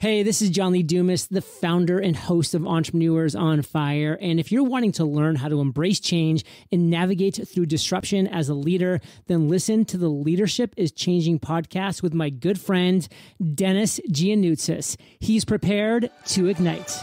Hey, this is John Lee Dumas, the founder and host of Entrepreneurs on Fire. And if you're wanting to learn how to embrace change and navigate through disruption as a leader, then listen to the Leadership is Changing podcast with my good friend, Denis. He's prepared to ignite.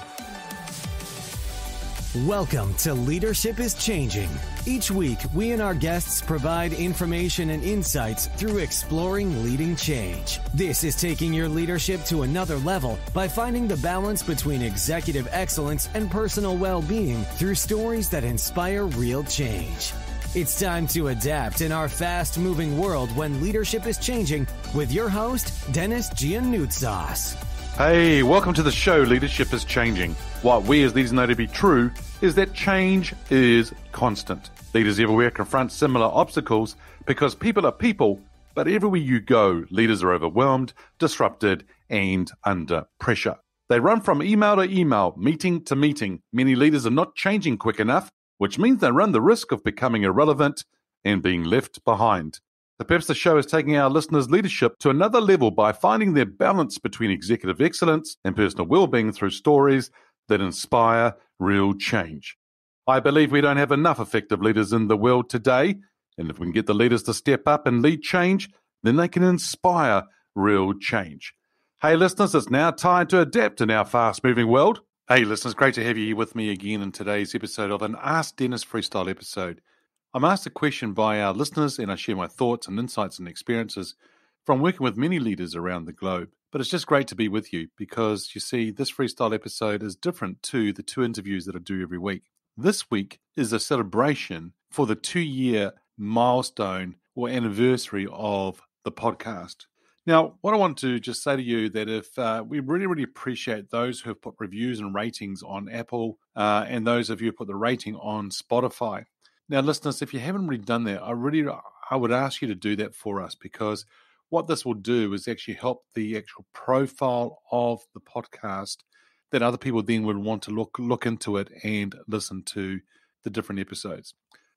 Welcome to Leadership is Changing. Each week, we and our guests provide information and insights through exploring leading change. This is taking your leadership to another level by finding the balance between executive excellence and personal well-being through stories that inspire real change. It's time to adapt in our fast-moving world when leadership is changing with your host, Denis Giannoutsas. Hey, welcome to the show, Leadership is Changing. What we as leaders know to be true is that change is constant. Leaders everywhere confront similar obstacles because people are people, but everywhere you go, leaders are overwhelmed, disrupted, and under pressure. They run from email to email, meeting to meeting. Many leaders are not changing quick enough, which means they run the risk of becoming irrelevant and being left behind. The purpose of the show is taking our listeners' leadership to another level by finding their balance between executive excellence and personal well-being through stories that inspire real change. I believe we don't have enough effective leaders in the world today, and if we can get the leaders to step up and lead change, then they can inspire real change. Hey listeners, it's now time to adapt in our fast-moving world. Hey listeners, great to have you here with me again in today's episode of an Ask Denis Freestyle episode. I'm asked a question by our listeners and I share my thoughts and insights and experiences from working with many leaders around the globe. But it's just great to be with you because, you see, this freestyle episode is different to the two interviews that I do every week. This week is a celebration for the 2-year milestone or anniversary of the podcast. Now, what I want to just say to you that if we really, really appreciate those who have put reviews and ratings on Apple and those of you who put the rating on Spotify. Now, listeners, if you haven't really done that, I would ask you to do that for us because what this will do is actually help the actual profile of the podcast that other people then would want to look into it and listen to the different episodes.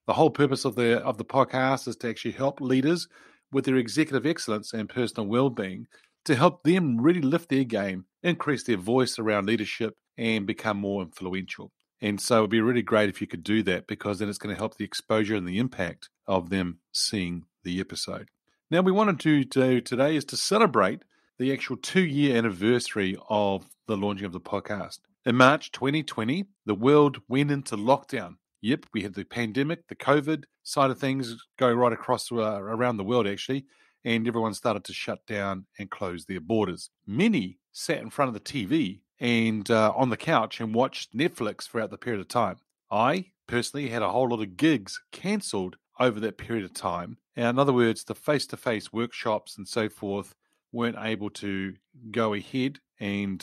The whole purpose of the podcast is to actually help leaders with their executive excellence and personal well-being to help them really lift their game, increase their voice around leadership, and become more influential. And so it would be really great if you could do that because then it's going to help the exposure and the impact of them seeing the episode. Now, we wanted to do today is to celebrate the actual 2-year anniversary of the launching of the podcast. In March 2020, the world went into lockdown. Yep, we had the pandemic, the COVID side of things go right across around the world, actually, and everyone started to shut down and close their borders. Many sat in front of the TV and on the couch and watched Netflix throughout the period of time. I personally had a whole lot of gigs cancelled over that period of time. And in other words, the face-to-face workshops and so forth weren't able to go ahead and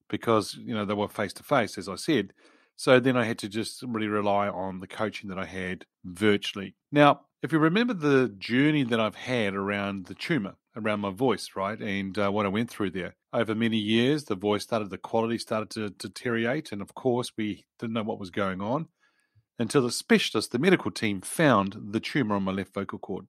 because, they were face-to-face, as I said. So then I had to just really rely on the coaching that I had virtually. Now, if you remember the journey that I've had around the tumor, around my voice, right, and what I went through there. Over many years, the quality started to deteriorate, and of course, we didn't know what was going on until the medical team, found the tumor on my left vocal cord.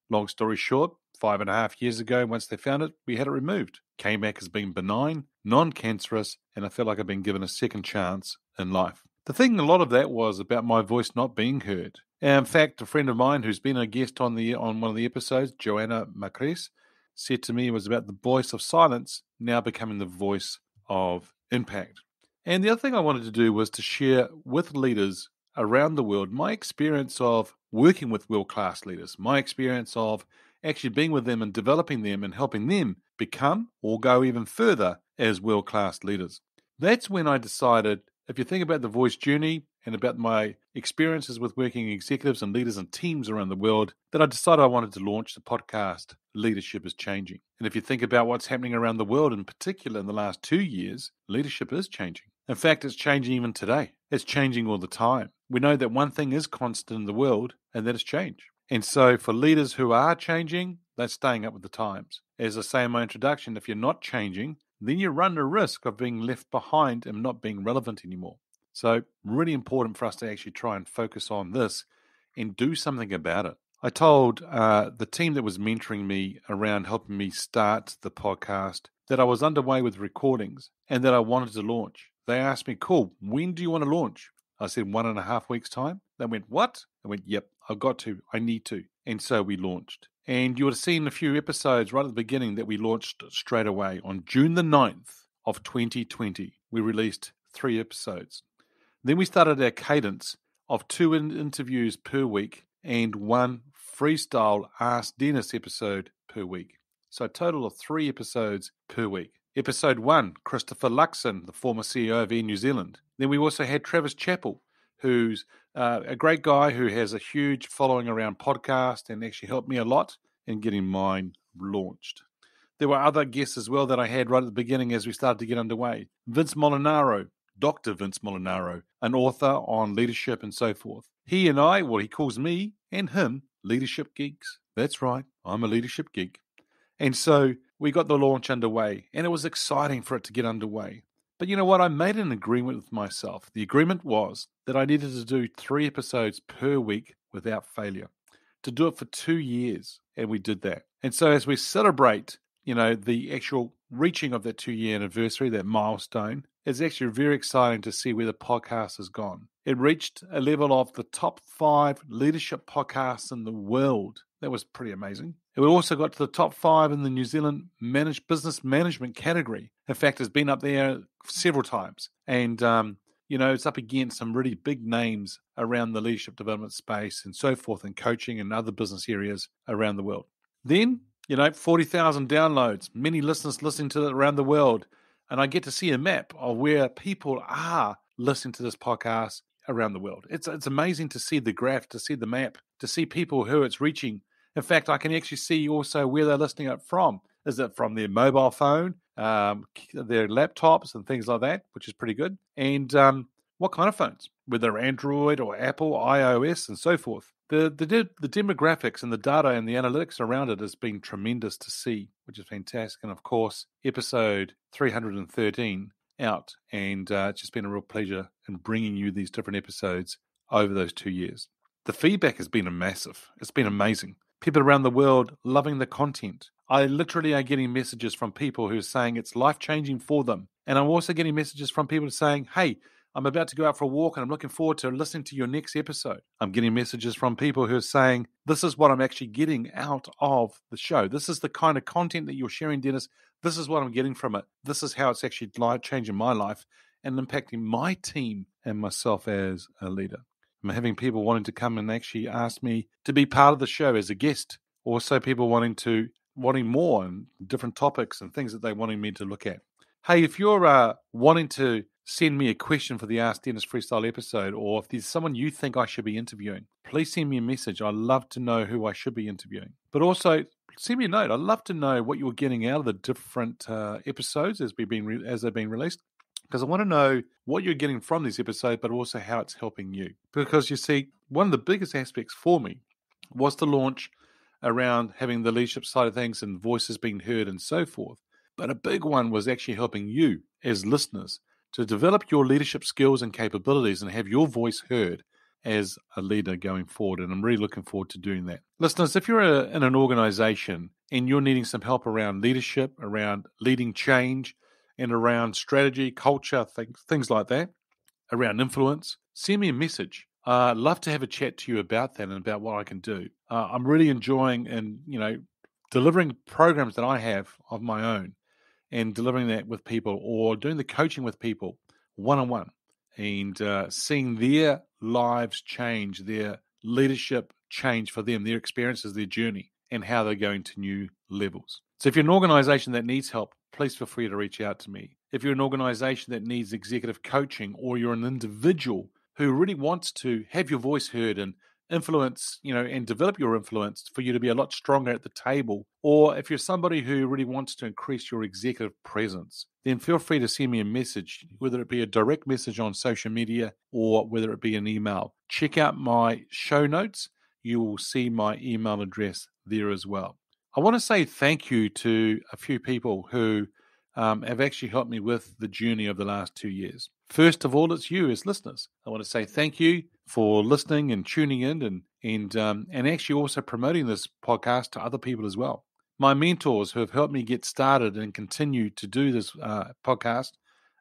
Long story short, 5.5 years ago, once they found it, we had it removed. Came back as being benign, non-cancerous, and I felt like I'd been given a second chance in life. The thing, a lot of that was about my voice not being heard. And in fact, a friend of mine who's been a guest on one of the episodes, Joanna Macris, said to me it was about the voice of silence now becoming the voice of impact. And the other thing I wanted to do was to share with leaders around the world my experience of working with world-class leaders, my experience of actually being with them and developing them and helping them become or go even further as world-class leaders. That's when I decided, if you think about the voice journey and about my experiences with working executives and leaders and teams around the world, that I decided I wanted to launch the podcast, Leadership is Changing. And if you think about what's happening around the world, in particular in the last 2 years, leadership is changing. In fact, it's changing even today. It's changing all the time. We know that one thing is constant in the world, and that is change. And so for leaders who are changing, they're staying up with the times. As I say in my introduction, if you're not changing, then you run the risk of being left behind and not being relevant anymore. So really important for us to actually try and focus on this and do something about it. I told the team that was mentoring me around helping me start the podcast that I was underway with recordings and that I wanted to launch. They asked me, cool, when do you want to launch? I said 1.5 weeks' time. They went, what? I went, yep, I've got to. I need to. And so we launched. And you would have seen a few episodes right at the beginning that we launched straight away. On June the 9th of 2020, we released 3 episodes. Then we started our cadence of 2 interviews per week and 1 freestyle Ask Denis episode per week. So a total of 3 episodes per week. Episode 1, Christopher Luxon, the former CEO of Air New Zealand. Then we also had Travis Chappell, who's a great guy who has a huge following around podcast and actually helped me a lot in getting mine launched. There were other guests as well that I had right at the beginning as we started to get underway. Vince Molinaro, Dr. Vince Molinaro, an author on leadership and so forth. He and I, well, he calls me and him leadership geeks. That's right, I'm a leadership geek. And so we got the launch underway, and it was exciting for it to get underway. But you know what? I made an agreement with myself. The agreement was that I needed to do 3 episodes per week without failure, to do it for 2 years, and we did that. And so as we celebrate, the actual reaching of that 2-year anniversary, that milestone, it's actually very exciting to see where the podcast has gone. It reached a level of the top 5 leadership podcasts in the world. That was pretty amazing. It also got to the top 5 in the New Zealand business management category. In fact, it's been up there several times. And, it's up against some really big names around the leadership development space and so forth, and coaching and other business areas around the world. Then, 40,000 downloads, many listeners listening to it around the world. And I get to see a map of where people are listening to this podcast around the world. It's amazing to see the graph, to see the map, to see people who it's reaching. In fact, I can actually see also where they're listening it from. Is it from their mobile phone, their laptops and things like that, which is pretty good. And what kind of phones, whether Android or Apple, iOS, and so forth. The demographics and the data and the analytics around it has been tremendous to see, which is fantastic. And of course, episode 313 out, and it's just been a real pleasure in bringing you these different episodes over those 2 years. The feedback has been massive. It's been amazing. People around the world loving the content. I literally are getting messages from people who are saying it's life-changing for them. And I'm also getting messages from people saying, hey, I'm about to go out for a walk and I'm looking forward to listening to your next episode. I'm getting messages from people who are saying, this is what I'm actually getting out of the show. This is the kind of content that you're sharing, Denis. This is what I'm getting from it. This is how it's actually changing my life and impacting my team and myself as a leader. I'm having people wanting to come and actually ask me to be part of the show as a guest. Also people wanting more and different topics and things that they're wanting me to look at. Hey, if you're wanting to send me a question for the Ask Denis Freestyle episode, or if there's someone you think I should be interviewing, please send me a message. I'd love to know who I should be interviewing. But also, send me a note. I'd love to know what you're getting out of the different episodes as they've been released, because I want to know what you're getting from these episodes, but also how it's helping you. Because you see, one of the biggest aspects for me was to launch around having the leadership side of things and voices being heard and so forth. But a big one was actually helping you as listeners to develop your leadership skills and capabilities and have your voice heard as a leader going forward. And I'm really looking forward to doing that. Listeners, if you're in an organization and you're needing some help around leadership, around leading change, and around strategy, culture, things like that, around influence, send me a message. I'd love to have a chat to you about that and about what I can do. I'm really enjoying and, delivering programs that I have of my own and delivering that with people, or doing the coaching with people one-on-one and seeing their lives change, their leadership change for them, their experiences, their journey, and how they're going to new levels. So if you're an organization that needs help, please feel free to reach out to me. If you're an organization that needs executive coaching, or you're an individual who really wants to have your voice heard and influence, and develop your influence for you to be a lot stronger at the table, or if you're somebody who really wants to increase your executive presence, then feel free to send me a message, whether it be a direct message on social media or whether it be an email. Check out my show notes. You will see my email address there as well. I want to say thank you to a few people who have actually helped me with the journey of the last 2 years. First of all, it's you as listeners. I want to say thank you for listening and tuning in and actually also promoting this podcast to other people as well. my mentors who have helped me get started and continue to do this podcast.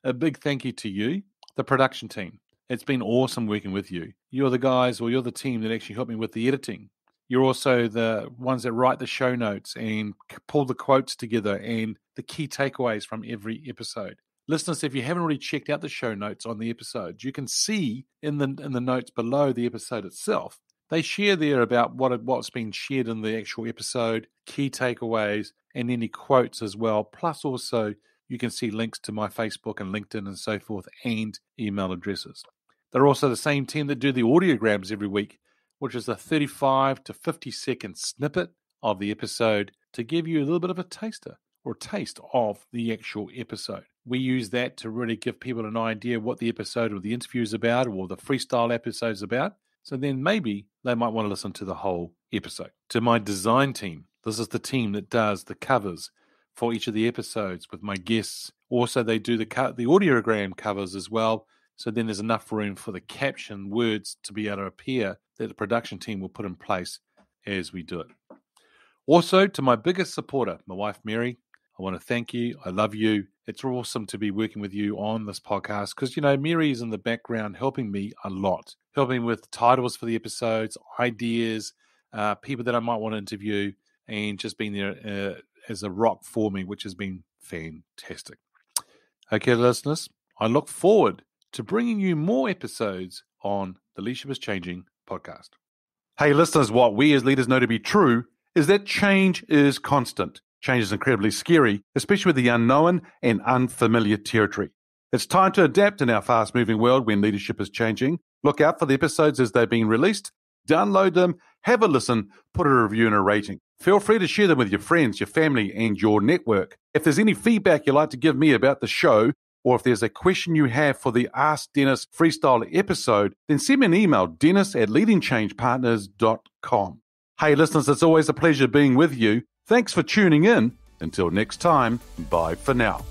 A big thank you to you, the production team. It's been awesome working with you. You're the guys, or you're the team that actually helped me with the editing. You're also the ones that write the show notes and pull the quotes together and the key takeaways from every episode. Listeners, if you haven't already checked out the show notes on the episodes, you can see in the notes below the episode itself, they share there about what's been shared in the actual episode, key takeaways, and any quotes as well. Plus also, you can see links to my Facebook and LinkedIn and so forth, and email addresses. They're also the same team that do the audiograms every week, which is a 35 to 50 second snippet of the episode to give you a little bit of a taster or taste of the actual episode. We use that to really give people an idea what the episode or the interview is about, or the freestyle episode is about. So then maybe they might want to listen to the whole episode. To my design team, this is the team that does the covers for each of the episodes with my guests. Also, they do the audiogram covers as well. So then there's enough room for the caption words to be able to appear that the production team will put in place as we do it. Also, to my biggest supporter, my wife, Mary, I want to thank you. I love you. It's awesome to be working with you on this podcast because, Mary is in the background helping me a lot, helping with titles for the episodes, ideas, people that I might want to interview, and just being there as a rock for me, which has been fantastic. Okay, listeners, I look forward to bringing you more episodes on the Leadership is Changing podcast. Hey, listeners, what we as leaders know to be true is that change is constant. Change is incredibly scary, especially with the unknown and unfamiliar territory. It's time to adapt in our fast-moving world when leadership is changing. Look out for the episodes as they're being released. Download them, have a listen, put a review and a rating. Feel free to share them with your friends, your family, and your network. If there's any feedback you'd like to give me about the show, or if there's a question you have for the Ask Denis freestyle episode, then send me an email, dennis@leadingchangepartners.com. Hey, listeners, it's always a pleasure being with you. Thanks for tuning in. Until next time, bye for now.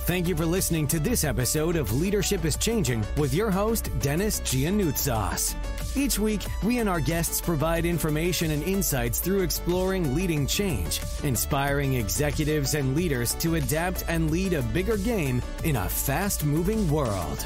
Thank you for listening to this episode of Leadership is Changing with your host, Denis Giannoutsas. Each week, we and our guests provide information and insights through exploring leading change, inspiring executives and leaders to adapt and lead a bigger game in a fast-moving world.